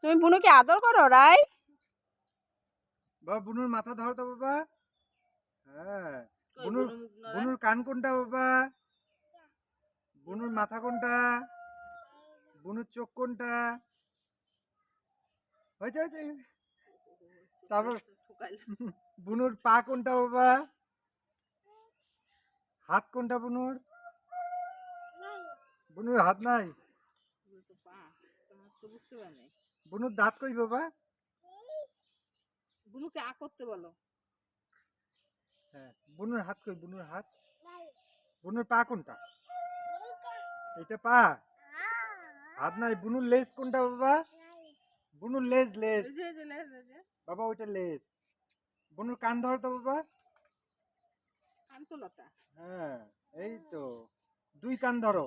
তুমি বুনুকে আদর করো রাই? বাবা বুনুর মাথা ধরো তো বাবা। হ্যাঁ, বুনুর কান কোনটা বাবা? বুনুর মাথা কোনটা? বুনুর চোখ কোনটা? হয়েছে হয়েছে। তারপর বুনুর পা কোনটা বাবা? হাত কোনটা বুনুর? বুনুর হাত নাই। বুনুর দাঁত কই বাবা? বুনুকে আ করতে বলো। হ্যাঁ, বুনুর হাত কই? বুনুর হাত। বুনুর পা কোনটা? এটা পা। হাত নাই। বুনুর লেজ কোনটা বাবা? বুনুর লেজ লেজ। বাবা ওইটা লেজ। বুনুর কান ধরো তো বাবা। কান্তলতা। হ্যাঁ, এই তো দুই কান ধরো।